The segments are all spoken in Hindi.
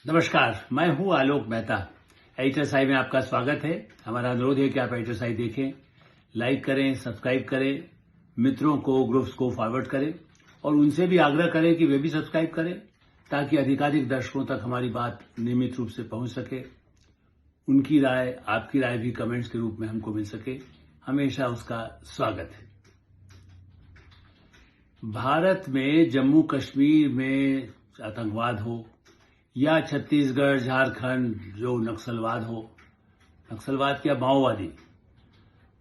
नमस्कार, मैं हूं आलोक मेहता। एडिटर साई में आपका स्वागत है। हमारा अनुरोध है कि आप एडिटर साई देखें, लाइक करें, सब्सक्राइब करें, मित्रों को, ग्रुप्स को फॉरवर्ड करें और उनसे भी आग्रह करें कि वे भी सब्सक्राइब करें ताकि अधिकाधिक दर्शकों तक हमारी बात नियमित रूप से पहुंच सके। उनकी राय, आपकी राय भी कमेंट्स के रूप में हमको मिल सके, हमेशा उसका स्वागत है। भारत में जम्मू कश्मीर में आतंकवाद हो या छत्तीसगढ़, झारखंड जो नक्सलवाद हो, नक्सलवाद क्या माओवादी,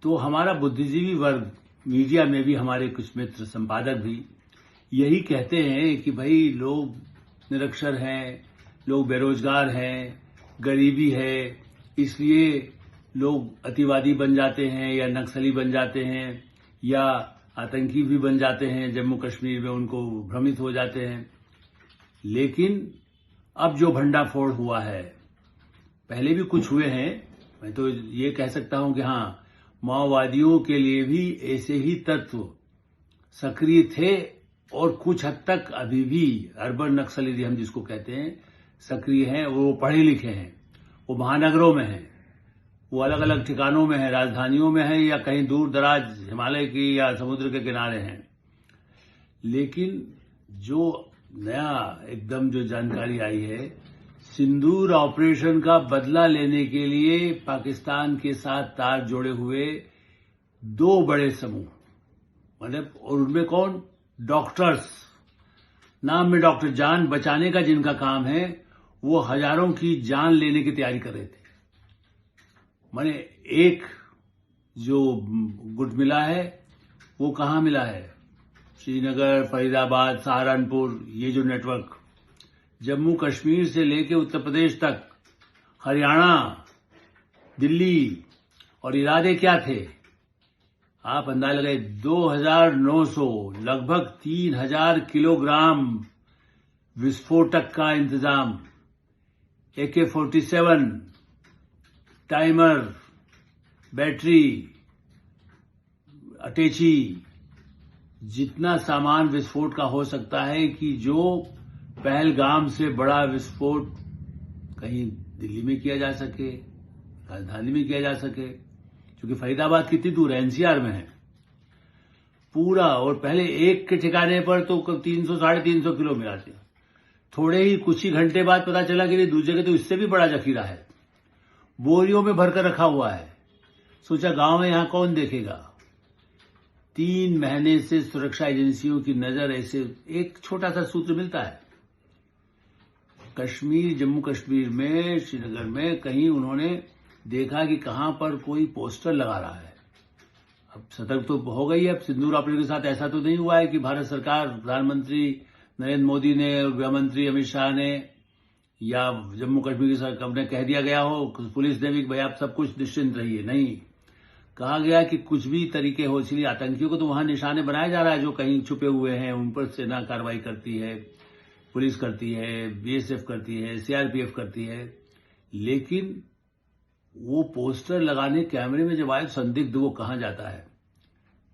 तो हमारा बुद्धिजीवी वर्ग, मीडिया में भी हमारे कुछ मित्र, संपादक भी यही कहते हैं कि भाई लोग निरक्षर हैं, लोग बेरोजगार हैं, गरीबी है, इसलिए लोग अतिवादी बन जाते हैं या नक्सली बन जाते हैं या आतंकी भी बन जाते हैं। जम्मू कश्मीर में उनको भ्रमित हो जाते हैं। लेकिन अब जो भंडाफोड़ हुआ है, पहले भी कुछ हुए हैं, मैं तो ये कह सकता हूं कि हाँ, माओवादियों के लिए भी ऐसे ही तत्व सक्रिय थे और कुछ हद तक अभी भी अर्बन नक्सली हम जिसको कहते हैं सक्रिय हैं। वो पढ़े लिखे हैं, वो महानगरों में हैं, वो अलग अलग ठिकानों में हैं, राजधानियों में हैं या कहीं दूर दराज हिमालय की या समुद्र के किनारे हैं। लेकिन जो नया एकदम जो जानकारी आई है, सिंदूर ऑपरेशन का बदला लेने के लिए पाकिस्तान के साथ तार जोड़े हुए दो बड़े समूह, मतलब, और उनमें कौन? डॉक्टर्स, नाम में डॉक्टर, जान बचाने का जिनका काम है, वो हजारों की जान लेने की तैयारी कर रहे थे। माने एक जो गुट मिला है वो कहां मिला है? श्रीनगर, फरीदाबाद, सहारनपुर, ये जो नेटवर्क जम्मू कश्मीर से लेके उत्तर प्रदेश तक, हरियाणा, दिल्ली, और इरादे क्या थे? आप अंदाजा लगाए, 2,900 लगभग 3,000 किलोग्राम विस्फोटक का इंतजाम, AK-47, टाइमर, बैटरी, अटैची, जितना सामान विस्फोट का हो सकता है कि जो पहलगाम से बड़ा विस्फोट कहीं दिल्ली में किया जा सके, राजधानी में किया जा सके, क्योंकि फरीदाबाद कितनी दूर है? NCR में है पूरा। और पहले एक के ठिकाने पर तो 300-350 किलो मिला थे। थोड़े ही कुछ ही घंटे बाद पता चला कि दूसरी जगह तो इससे भी बड़ा जखीरा है, बोरियों में भरकर रखा हुआ है। सोचा गांव में यहां कौन देखेगा। 3 महीने से सुरक्षा एजेंसियों की नजर ऐसे एक छोटा सा सूत्र मिलता है कश्मीर, जम्मू कश्मीर में, श्रीनगर में, कहीं उन्होंने देखा कि कहां पर कोई पोस्टर लगा रहा है। अब सतर्क तो हो गई है। अब सिंदूर ऑपरेशन के साथ ऐसा तो नहीं हुआ है कि भारत सरकार, प्रधानमंत्री नरेंद्र मोदी ने, गृह मंत्री अमित शाह ने या जम्मू कश्मीर की सरकार ने कह दिया गया हो, पुलिस ने भी, भाई आप सब कुछ निश्चिंत रहिए। नहीं, कहा गया कि कुछ भी तरीके हो, इसलिए आतंकियों को तो वहां निशाने बनाया जा रहा है जो कहीं छुपे हुए हैं, उन पर सेना कार्रवाई करती है, पुलिस करती है, BSF करती है, CRPF करती है। लेकिन वो पोस्टर लगाने कैमरे में जब आए, संदिग्ध वो कहां जाता है,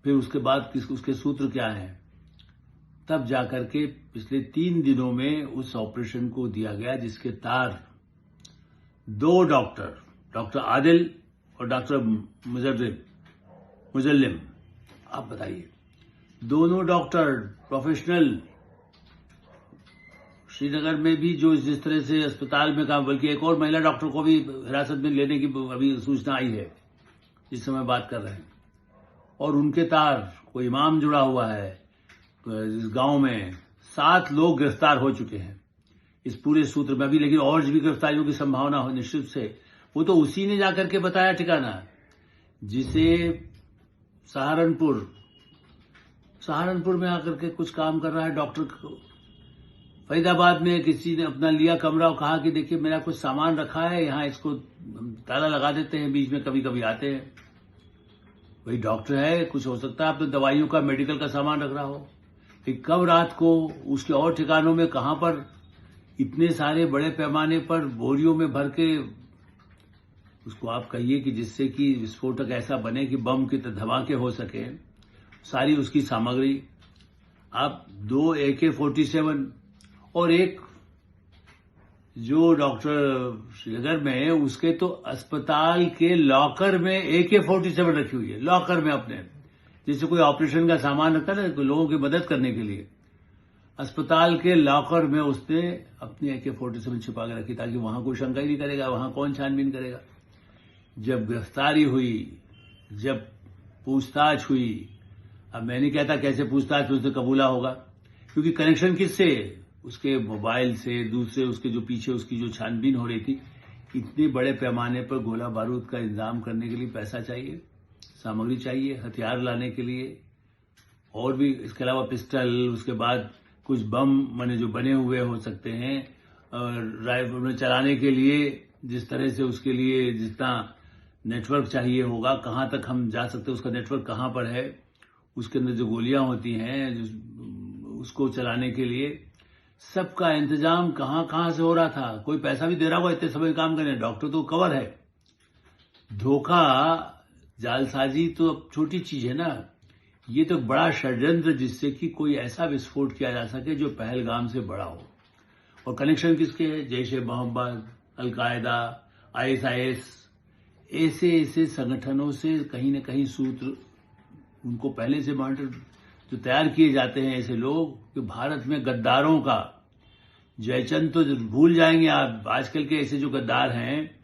फिर उसके बाद उसके सूत्र क्या है, तब जाकर के पिछले 3 दिनों में उस ऑपरेशन को दिया गया, जिसके तार 2 डॉक्टर आदिल और डॉक्टर मुजल्लिम, आप बताइए, दोनों डॉक्टर प्रोफेशनल, श्रीनगर में भी जो जिस तरह से अस्पताल में काम, बल्कि एक और महिला डॉक्टर को भी हिरासत में लेने की अभी सूचना आई है जिस समय बात कर रहे हैं। और उनके तार, कोई इमाम जुड़ा हुआ है इस गांव में। 7 लोग गिरफ्तार हो चुके हैं इस पूरे सूत्र में अभी, लेकिन और भी गिरफ्तारियों की संभावना हो निश्चित से। वो तो उसी ने जाकर के बताया ठिकाना, जिसे सहारनपुर में आकर के कुछ काम कर रहा है डॉक्टर को। फरीदाबाद में किसी ने अपना लिया कमरा और कहा कि देखिए मेरा कुछ सामान रखा है यहाँ, इसको ताला लगा देते हैं, बीच में कभी कभी आते हैं। वही डॉक्टर है, कुछ हो सकता है आप तो दवाइयों का, मेडिकल का सामान रख रहा हो। फिर कब रात को उसके और ठिकानों में कहां पर इतने सारे बड़े पैमाने पर बोरियों में भर के, उसको आप कहिए कि जिससे कि विस्फोटक ऐसा बने कि बम के धमाके हो सके, सारी उसकी सामग्री। आप 2 AK-47 और एक जो डॉक्टर श्रीनगर में है उसके तो अस्पताल के लॉकर में AK-47 रखी हुई है, लॉकर में अपने, जैसे कोई ऑपरेशन का सामान रखता है ना लोगों की मदद करने के लिए, अस्पताल के लॉकर में उसने अपनी AK-47 छिपा के रखी ताकि वहां कोई शंका ही नहीं करेगा, वहां कौन छानबीन करेगा। जब गिरफ्तारी हुई, जब पूछताछ हुई, अब मैं नहीं कहता कैसे पूछताछ उसने कबूला होगा, क्योंकि कनेक्शन किससे, उसके मोबाइल से, दूसरे उसके जो पीछे उसकी जो छानबीन हो रही थी। इतने बड़े पैमाने पर गोला बारूद का इंतजाम करने के लिए पैसा चाहिए, सामग्री चाहिए, हथियार लाने के लिए, और भी इसके अलावा पिस्टल, उसके बाद कुछ बम माने जो बने हुए हो सकते हैं, और राइफल में चलाने के लिए जिस तरह से उसके लिए जितना नेटवर्क चाहिए होगा, कहां तक हम जा सकते हैं, उसका नेटवर्क कहां पर है, उसके अंदर जो गोलियां होती हैं उसको चलाने के लिए सबका इंतजाम कहां कहां से हो रहा था। कोई पैसा भी दे रहा होगा इतने समय काम करने, डॉक्टर तो कवर है। धोखा, जालसाजी तो अब छोटी चीज है ना, ये तो बड़ा षड्यंत्र जिससे कि कोई ऐसा विस्फोट किया जा सके जो पहलगाम से बड़ा हो। और कनेक्शन किसके है, जैश-ए-मोहम्मद, अलकायदा, ISIS, ऐसे ऐसे संगठनों से कहीं न कहीं सूत्र उनको पहले से मॉनिटर जो तैयार किए जाते हैं ऐसे लोग, कि भारत में गद्दारों का जयचंद तो भूल जाएंगे आप। आजकल के ऐसे जो गद्दार हैं,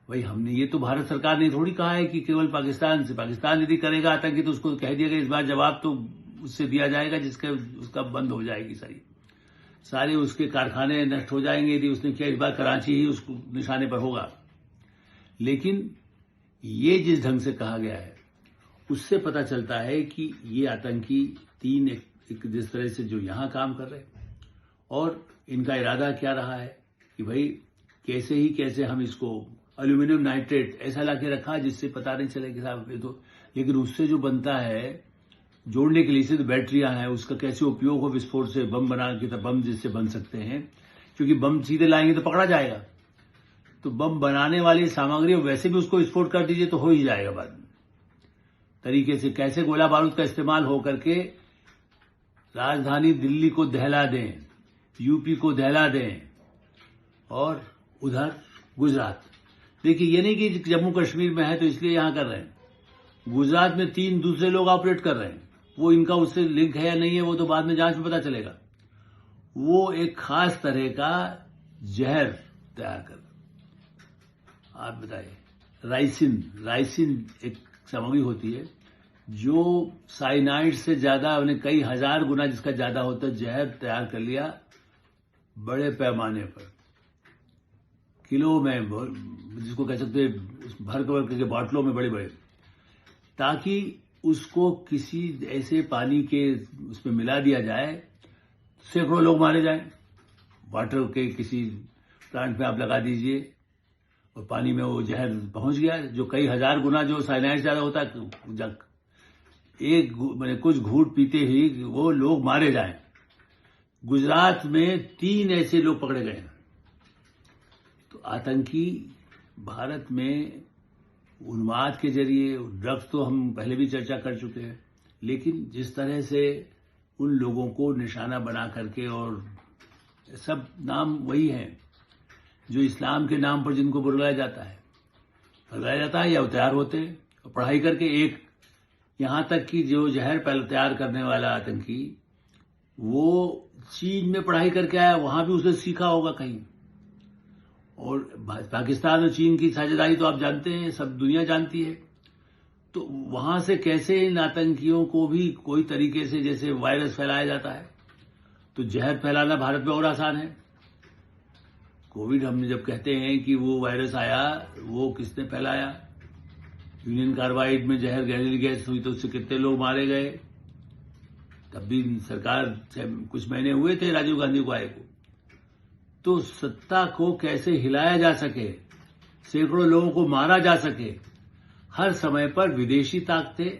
भाई हमने, ये तो भारत सरकार ने थोड़ी कहा है कि केवल पाकिस्तान से, पाकिस्तान यदि करेगा आतंकी तो उसको कह दिया गया इस बार जवाब तो उससे दिया जाएगा, जिसके उसका बंद हो जाएगी, सारे उसके कारखाने नष्ट हो जाएंगे यदि उसने किया। इस बार कराची ही उसको निशाने पर होगा। लेकिन ये जिस ढंग से कहा गया है उससे पता चलता है कि ये आतंकी तीन एक जिस तरह से जो यहां काम कर रहे हैं, और इनका इरादा क्या रहा है कि भाई कैसे हम इसको एल्यूमिनियम नाइट्रेट ऐसा लाके रखा जिससे पता नहीं चले कि साहब ये तो, लेकिन उससे जो बनता है जोड़ने के लिए से तो बैटरियां हैं, उसका कैसे उपयोग हो विस्फोट से, बम बना के, बम जिससे बन सकते हैं, क्योंकि बम सीधे लाएंगे तो पकड़ा जाएगा। तो बम बनाने वाली सामग्री वैसे भी उसको विस्फोट कर दीजिए तो हो ही जाएगा बाद में। तरीके से कैसे गोला बारूद का इस्तेमाल हो करके राजधानी दिल्ली को दहला दें, यूपी को दहला दें, और उधर गुजरात। देखिए, ये नहीं कि जम्मू कश्मीर में है तो इसलिए यहां कर रहे हैं, गुजरात में 3 दूसरे लोग ऑपरेट कर रहे हैं। वो इनका उससे लिंक है या नहीं है वो तो बाद में जांच में पता चलेगा। वो एक खास तरह का जहर तैयार कर, आप बताइए, राइसिन एक सामग्री होती है जो साइनाइड से ज्यादा, उन्हें कई हजार गुना जिसका ज्यादा होता है, जहर तैयार कर लिया बड़े पैमाने पर, किलो में, जिसको कह सकते हैं भर के बॉटलों में बड़े बड़े, ताकि उसको किसी ऐसे पानी के उसमें मिला दिया जाए, सैकड़ों लोग मारे जाएं। वाटर के किसी प्लांट में आप लगा दीजिए और पानी में वो जहर पहुंच गया, जो कई हजार गुना जो साइनाइड ज्यादा होता है, मैंने कुछ घूंट पीते ही वो लोग मारे जाएं। गुजरात में 3 ऐसे लोग पकड़े गए। तो आतंकी भारत में उन्माद के जरिए, ड्रग्स तो हम पहले भी चर्चा कर चुके हैं, लेकिन जिस तरह से उन लोगों को निशाना बना करके, और सब नाम वही हैं जो इस्लाम के नाम पर जिनको बुलाया जाता है या तैयार होते हैं और पढ़ाई करके, एक यहां तक कि जो जहर पहले तैयार करने वाला आतंकी, वो चीन में पढ़ाई करके आया, वहां भी उसने सीखा होगा कहीं। और पाकिस्तान और चीन की साझेदारी तो आप जानते हैं, सब दुनिया जानती है। तो वहां से कैसे इन आतंकियों को भी कोई तरीके से, जैसे वायरस फैलाया जाता है, तो जहर फैलाना भारत में और आसान है। कोविड हम जब कहते हैं कि वो वायरस आया, वो किसने फैलाया, यूनियन कार्बाइड में जहर जहरीली गैस हुई तो उससे कितने लोग मारे गए। तब भी सरकार कुछ महीने हुए थे राजीव गांधी को आए को। तो सत्ता को कैसे हिलाया जा सके, सैकड़ों लोगों को मारा जा सके, हर समय पर विदेशी ताकतें,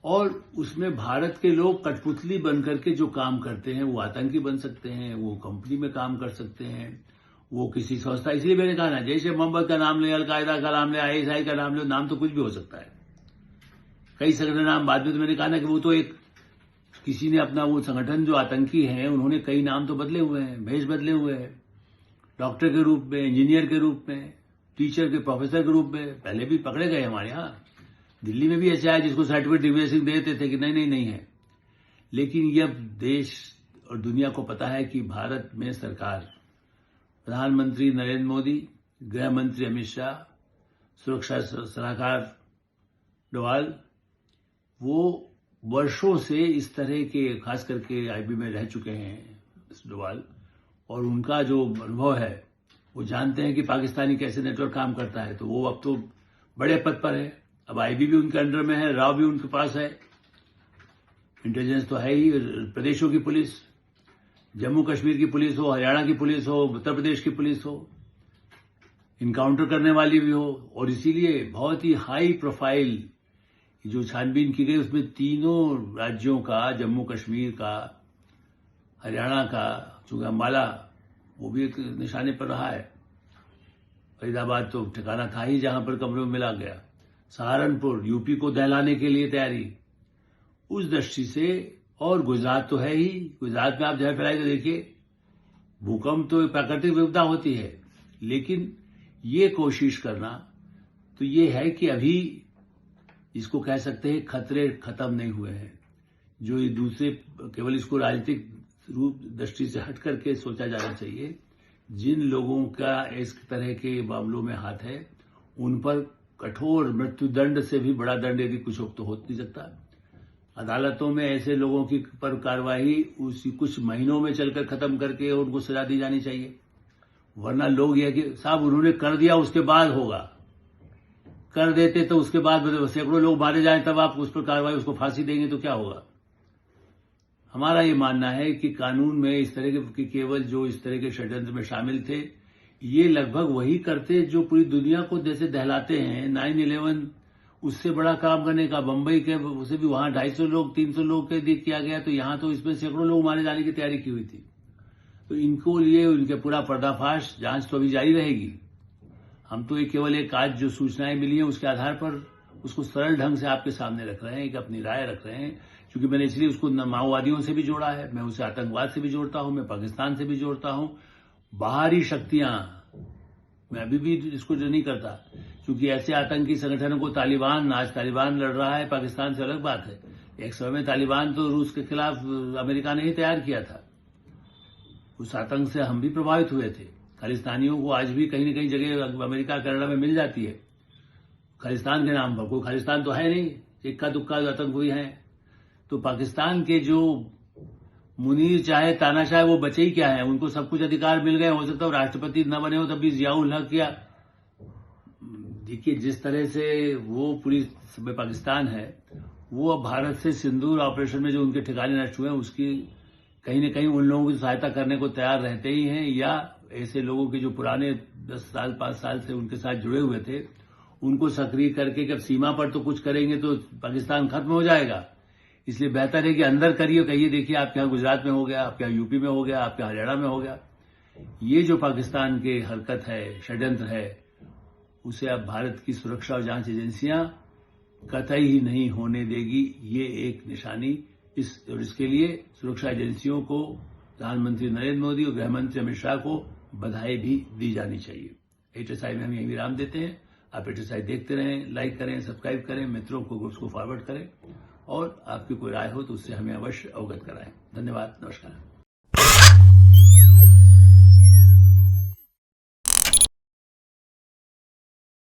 और उसमें भारत के लोग कठपुतली बनकर के जो काम करते हैं, वो आतंकी बन सकते हैं, वो कंपनी में काम कर सकते हैं, वो किसी संस्था, इसलिए मैंने कहा ना, जैश-ए-मोहम्मद का नाम ले, अलकायदा का नाम ले, ISI का नाम ले, नाम तो कुछ भी हो सकता है। कई संगठन नाम बाद में तो मैंने कहा ना कि वो तो एक, किसी ने अपना वो संगठन जो आतंकी है, उन्होंने कई नाम तो बदले हुए हैं, भेष बदले हुए हैं। डॉक्टर के रूप में, इंजीनियर के रूप में, टीचर के, प्रोफेसर के रूप में पहले भी पकड़े गए हमारे यहाँ। दिल्ली में भी ऐसे आए जिसको सर्टिफिकेट दिग्विजय सिंह देते थे कि नहीं है। लेकिन यह देश और दुनिया को पता है कि भारत में सरकार, प्रधानमंत्री नरेंद्र मोदी, गृह मंत्री अमित शाह, सुरक्षा सलाहकार डोवाल, वो वर्षों से इस तरह के, खास करके आईबी में रह चुके हैं डोवाल, और उनका जो अनुभव है वो जानते हैं कि पाकिस्तानी कैसे नेटवर्क काम करता है। तो वो अब तो बड़े पद पर है, अब आईबी भी उनके अंडर में है, राव भी उनके पास है, इंटेलिजेंस तो है ही, प्रदेशों की पुलिस, जम्मू कश्मीर की पुलिस हो, हरियाणा की पुलिस हो, उत्तर प्रदेश की पुलिस हो, इनकाउंटर करने वाली भी हो। और इसीलिए बहुत ही हाई प्रोफाइल जो छानबीन की गई उसमें तीनों राज्यों का, जम्मू कश्मीर का, हरियाणा का, चूंकि अम्बाला वो भी एक निशाने पर रहा है, फरीदाबाद तो ठिकाना था ही जहां पर कमरों में मिला गया, सहारनपुर, यूपी को दहलाने के लिए तैयारी, उस दृष्टि से। और गुजरात तो है ही, गुजरात में आप जहर फैलाई तो देखिए, भूकंप तो प्राकृतिक विपदा होती है, लेकिन ये कोशिश करना तो ये है कि अभी इसको कह सकते हैं खतरे खत्म नहीं हुए हैं। जो ये दूसरे, केवल इसको राजनीतिक रूप दृष्टि से हट करके सोचा जाना चाहिए। जिन लोगों का इस तरह के मामलों में हाथ है उन पर कठोर मृत्युदंड से भी बड़ा दंड यदि कुछ तो हो नहीं सकता। अदालतों में ऐसे लोगों की पर कार्रवाई उसी कुछ महीनों में चलकर खत्म करके उनको सजा दी जानी चाहिए। वरना लोग यह कि साहब उन्होंने कर दिया उसके बाद होगा, कर देते तो उसके बाद सैकड़ों लोग मारे जाएं तब आप उस पर कार्रवाई, उसको फांसी देंगे तो क्या होगा। हमारा ये मानना है कि कानून में इस तरह के केवल जो इस तरह के षड्यंत्र में शामिल थे ये लगभग वही करते जो पूरी दुनिया को जैसे दहलाते हैं। 9/11 उससे बड़ा काम करने का, बंबई के उसे भी वहां 250 लोग 300 लोग कैद किया गया, तो यहां तो इसमें सैकड़ों लोग मारे जाने की तैयारी की हुई थी। तो इनको लिए उनके पूरा पर्दाफाश, जांच तो अभी जारी रहेगी। हम तो ये केवल एक आज जो सूचनाएं मिली हैं उसके आधार पर उसको सरल ढंग से आपके सामने रख रहे हैं, एक अपनी राय रख रहे हैं। क्योंकि मैंने इसलिए उसको माओवादियों से भी जोड़ा है, मैं उसे आतंकवाद से भी जोड़ता हूं, मैं पाकिस्तान से भी जोड़ता हूं, बाहरी शक्तियां, मैं अभी भी इसको जो नहीं करता, क्योंकि ऐसे आतंकी संगठनों को तालिबान, आज तालिबान लड़ रहा है पाकिस्तान से अलग बात है, एक समय में तालिबान तो रूस के खिलाफ अमेरिका ने ही तैयार किया था। उस आतंक से हम भी प्रभावित हुए थे। खालिस्तानियों को आज भी कहीं न कहीं जगह अमेरिका, कनाडा में मिल जाती है खालिस्तान के नाम पर। कोई खालिस्तान तो है नहीं, इक्का दुक्का आतंकवादी हैं। तो पाकिस्तान के जो मुनीर चाहे तानाशाह वो बचे ही क्या है, उनको सब कुछ अधिकार मिल गए। हो सकता है राष्ट्रपति न बने हो तब भी जियाउल हक किया। देखिए जिस तरह से वो पूरी पाकिस्तान है, वो अब भारत से सिंदूर ऑपरेशन में जो उनके ठिकाने नष्ट हुए हैं उसकी कहीं न कहीं उन लोगों की सहायता करने को तैयार रहते ही हैं, या ऐसे लोगों के जो पुराने 10 साल 5 साल से उनके साथ जुड़े हुए थे उनको सक्रिय करके जब सीमा पर तो कुछ करेंगे तो पाकिस्तान खत्म हो जाएगा। इसलिए बेहतर है कि अंदर करिए, कहिए देखिए आपके यहाँ गुजरात में हो गया, आपके यहाँ यूपी में हो गया, आपके हरियाणा में हो गया। ये जो पाकिस्तान की हरकत है, षड्यंत्र है, उसे अब भारत की सुरक्षा और जांच एजेंसियां कतई ही नहीं होने देगी। ये एक निशानी इसके लिए सुरक्षा एजेंसियों को प्रधानमंत्री नरेंद्र मोदी और गृह मंत्री अमित शाह को बधाई भी दी जानी चाहिए। HSI में हम यही विराम देते हैं। आप HSI देखते रहें, लाइक करें, सब्सक्राइब करें, मित्रों को ग्रुप्स को फॉरवर्ड करें, और आपकी कोई राय हो तो उससे हमें अवश्य अवगत कराएं। धन्यवाद, नमस्कार।